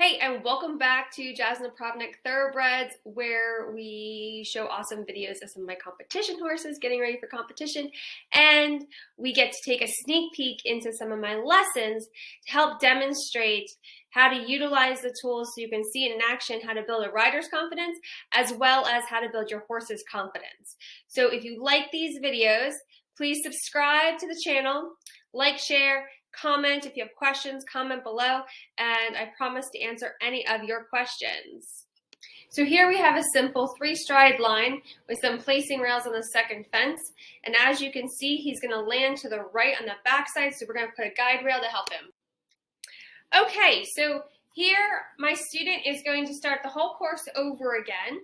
Hey, and welcome back to Jasmine Provnick Thoroughbreds, where we show awesome videos of some of my competition horses getting ready for competition, and we get to take a sneak peek into some of my lessons to help demonstrate how to utilize the tools so you can see it in action, how to build a rider's confidence, as well as how to build your horse's confidence. So if you like these videos, please subscribe to the channel, like, share, comment. If you have questions, comment below, and I promise to answer any of your questions. So here we have a simple 3-stride line with some placing rails on the second fence, and as you can see, he's going to land to the right on the backside, so we're going to put a guide rail to help him. Okay, so here my student is going to start the whole course over again,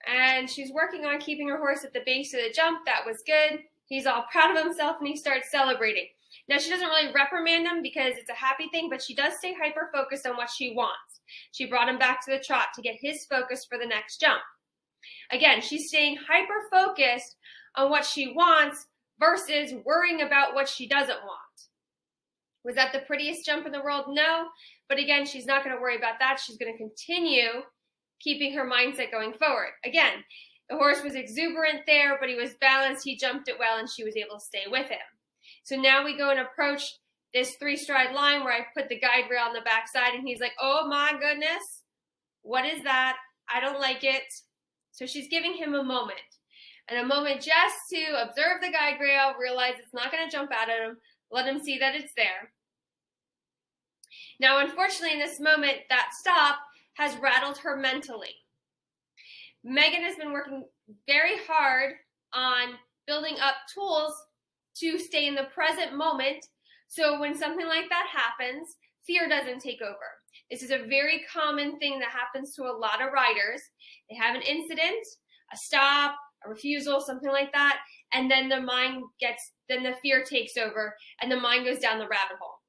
and she's working on keeping her horse at the base of the jump. That was good. He's all proud of himself, and he starts celebrating. Now, she doesn't really reprimand him because it's a happy thing, but she does stay hyper-focused on what she wants. She brought him back to the trot to get his focus for the next jump. Again, she's staying hyper-focused on what she wants versus worrying about what she doesn't want. Was that the prettiest jump in the world? No. But again, she's not going to worry about that. She's going to continue keeping her mindset going forward. Again, the horse was exuberant there, but he was balanced. He jumped it well, and she was able to stay with him. So now we go and approach this 3-stride line where I put the guide rail on the backside, and he's like, oh my goodness, what is that? I don't like it. So she's giving him a moment, and a moment just to observe the guide rail, realize it's not going to jump out at him, let him see that it's there. Now, unfortunately, in this moment, that stop has rattled her mentally. Megan has been working very hard on building up tools to stay in the present moment, so when something like that happens, fear doesn't take over. This is a very common thing that happens to a lot of riders. They have an incident, a stop, a refusal, something like that, and then then the fear takes over, and the mind goes down the rabbit hole.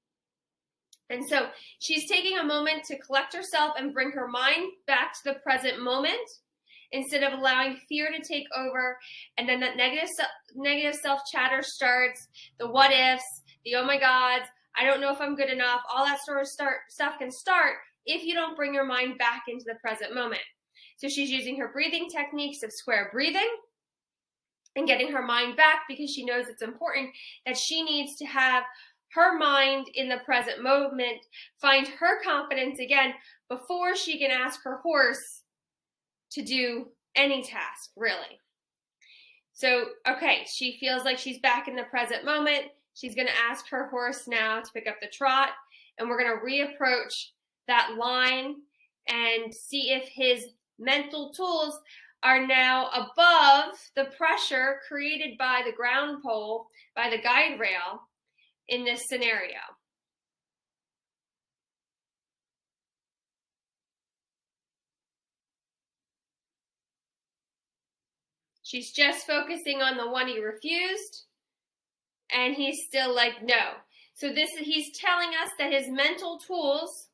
And so she's taking a moment to collect herself and bring her mind back to the present moment, instead of allowing fear to take over, and then that negative self-chatter starts, the what ifs, the oh my gods, I don't know if I'm good enough, all that sort of stuff can start if you don't bring your mind back into the present moment. So she's using her breathing techniques of square breathing and getting her mind back, because she knows it's important that she needs to have her mind in the present moment, find her confidence again before she can ask her horse to do any task, really. So, okay, she feels like she's back in the present moment. She's going to ask her horse now to pick up the trot, and we're going to reapproach that line and see if his mental tools are now above the pressure created by the ground pole, by the guide rail in this scenario. She's just focusing on the one he refused, and he's still like, no. So he's telling us that his mental tools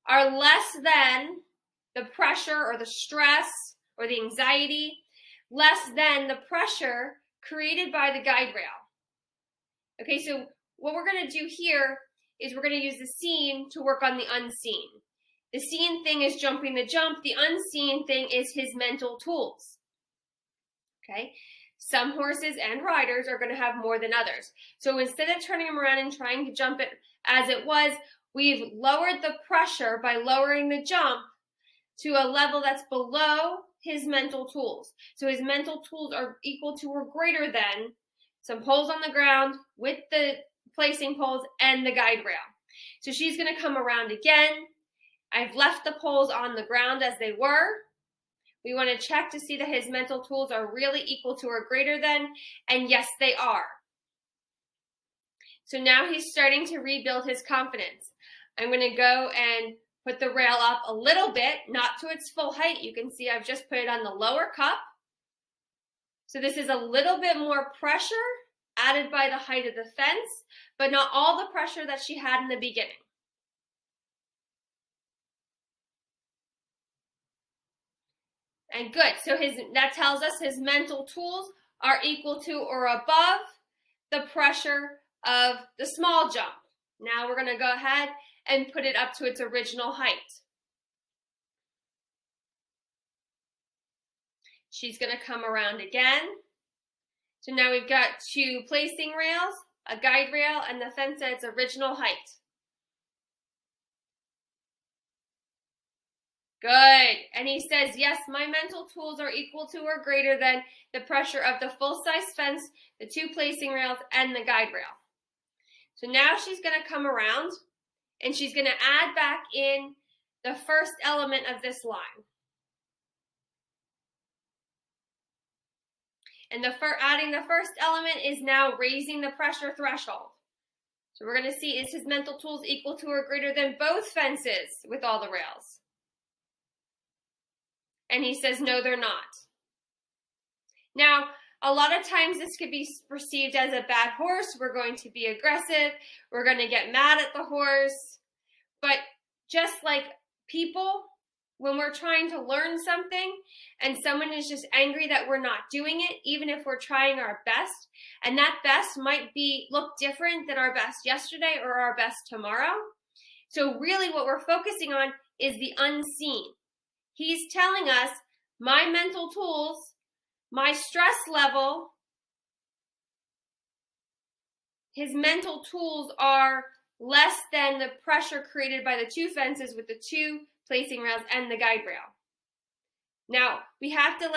are less than the pressure or the stress or the anxiety, less than the pressure created by the guide rail. Okay, so what we're going to do here is we're going to use the seen to work on the unseen. The seen thing is jumping the jump. The unseen thing is his mental tools. Okay, some horses and riders are going to have more than others. So instead of turning him around and trying to jump it as it was, we've lowered the pressure by lowering the jump to a level that's below his mental tools. So his mental tools are equal to or greater than some poles on the ground with the placing poles and the guide rail. So she's going to come around again. I've left the poles on the ground as they were. We want to check to see that his mental tools are really equal to or greater than, and yes, they are. So now he's starting to rebuild his confidence. I'm going to go and put the rail up a little bit, not to its full height. You can see I've just put it on the lower cup. So this is a little bit more pressure added by the height of the fence, but not all the pressure that she had in the beginning. And good, so that tells us his mental tools are equal to or above the pressure of the small jump. Now we're going to go ahead and put it up to its original height. She's going to come around again. So now we've got 2 placing rails, a guide rail, and the fence at its original height. Good. And he says, yes, my mental tools are equal to or greater than the pressure of the full-size fence, the 2 placing rails, and the guide rail. So now she's going to come around, and she's going to add back in the first element of this line. And adding the first element is now raising the pressure threshold. So we're going to see, is his mental tools equal to or greater than both fences with all the rails? And he says, no, they're not. Now, a lot of times this could be perceived as a bad horse. We're going to be aggressive. We're going to get mad at the horse. But just like people, when we're trying to learn something and someone is just angry that we're not doing it, even if we're trying our best, and that best might look different than our best yesterday or our best tomorrow. So really what we're focusing on is the unseen. He's telling us my mental tools, my stress level, his mental tools are less than the pressure created by the 2 fences with the 2 placing rails and the guide rail. Now, we have to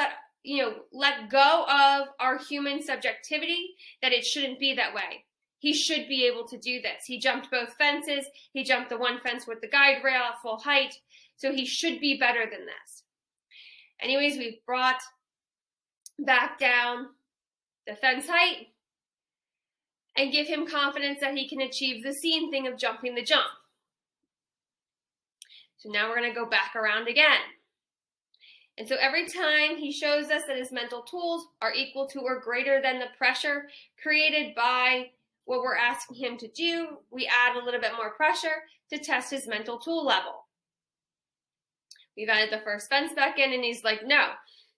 let go of our human subjectivity that it shouldn't be that way. He should be able to do this. He jumped both fences. He jumped the 1 fence with the guide rail at full height. So he should be better than this. Anyways, we've brought back down the fence height and give him confidence that he can achieve the scene thing of jumping the jump. So now we're going to go back around again. And so every time he shows us that his mental tools are equal to or greater than the pressure created by what we're asking him to do, we add a little bit more pressure to test his mental tool level. We've added the first fence back in, and he's like, no.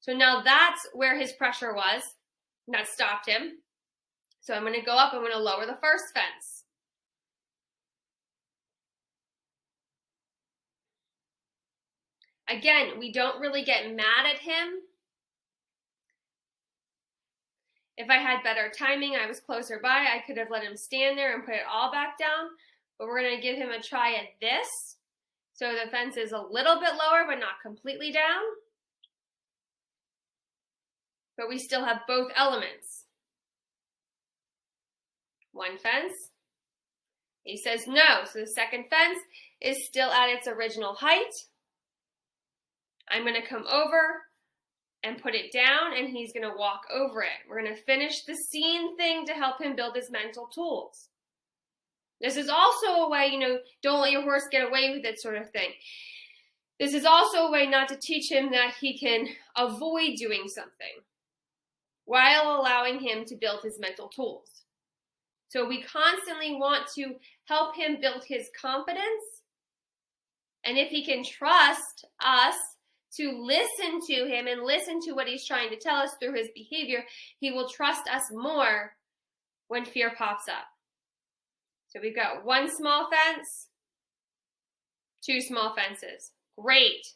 So now that's where his pressure was. And that stopped him. So I'm going to go up, I'm going to lower the first fence. Again, we don't really get mad at him. If I had better timing, I was closer by, I could have let him stand there and put it all back down. But we're going to give him a try at this. So the fence is a little bit lower, but not completely down. But we still have both elements. 1 fence. He says no. So the second fence is still at its original height. I'm going to come over and put it down, and he's going to walk over it. We're going to finish the scene thing to help him build his mental tools. This is also a way, don't let your horse get away with it sort of thing. This is also a way not to teach him that he can avoid doing something while allowing him to build his mental tools. So we constantly want to help him build his confidence. And if he can trust us to listen to him and listen to what he's trying to tell us through his behavior, he will trust us more when fear pops up. So we've got 1 small fence, 2 small fences. Great.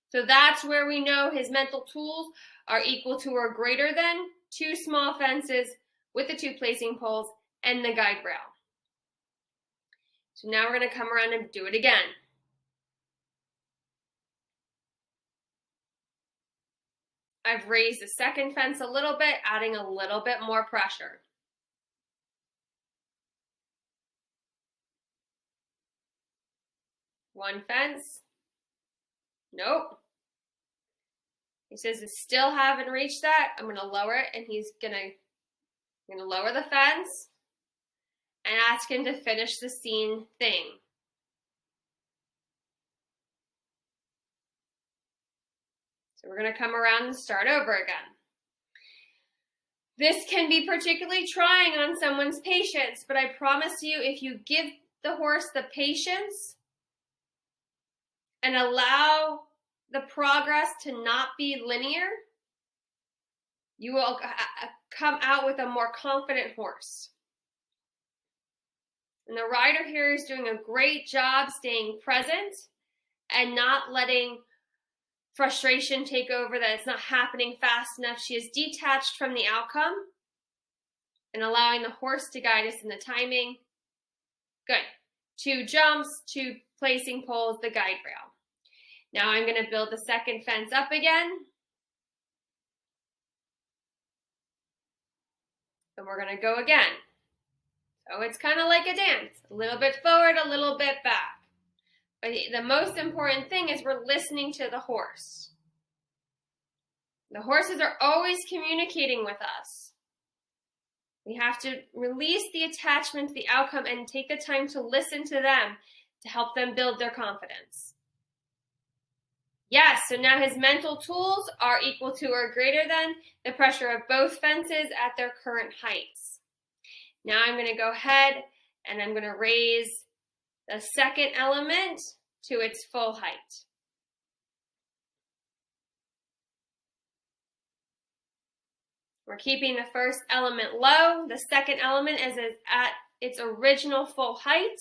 So that's where we know his mental tools are equal to or greater than 2 small fences with the 2 placing poles and the guide rail. So now we're going to come around and do it again. I've raised the second fence a little bit, adding a little bit more pressure. One fence. Nope. He says, I still haven't reached that. I'm going to lower it, and he's going to lower the fence and ask him to finish the scene thing. So we're going to come around and start over again. This can be particularly trying on someone's patience, but I promise you, if you give the horse the patience and allow the progress to not be linear, you will come out with a more confident horse. And the rider here is doing a great job staying present and not letting frustration take over, that it's not happening fast enough. She is detached from the outcome and allowing the horse to guide us in the timing. Good. 2 jumps, 2 placing poles, the guide rail. Now I'm going to build the second fence up again. And we're going to go again. So it's kind of like a dance. A little bit forward, a little bit back. But the most important thing is we're listening to the horse. The horses are always communicating with us. We have to release the attachment to the outcome and take the time to listen to them to help them build their confidence. Yes, so now his mental tools are equal to or greater than the pressure of both fences at their current heights. Now I'm going to go ahead and I'm going to raise the second element to its full height. We're keeping the first element low. The second element is at its original full height.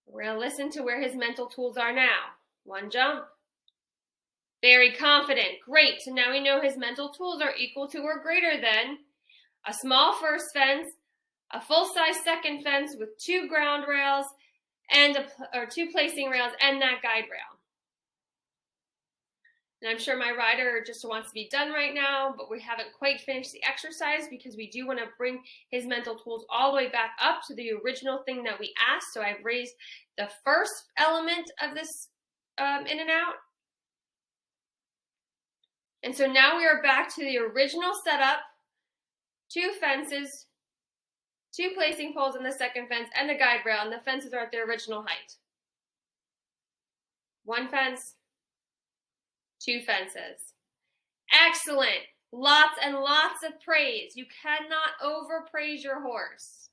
We're going to listen to where his mental tools are now. 1 jump. Very confident. Great. So now we know his mental tools are equal to or greater than a small first fence, a full-size second fence with 2 ground rails, and 2 placing rails, and that guide rail. And I'm sure my rider just wants to be done right now, but we haven't quite finished the exercise because we do want to bring his mental tools all the way back up to the original thing that we asked. So I've raised the first element of this in and out. And so now we are back to the original setup, 2 fences, 2 placing poles in the second fence, and the guide rail, and the fences are at their original height. 1 fence, 2 fences. Excellent. Lots and lots of praise. You cannot overpraise your horse.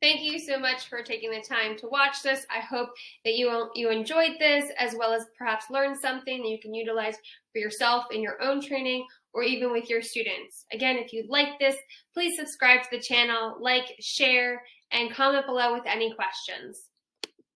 Thank you so much for taking the time to watch this. I hope that you enjoyed this, as well as perhaps learned something that you can utilize for yourself in your own training or even with your students. Again, if you like this, please subscribe to the channel, like, share, and comment below with any questions.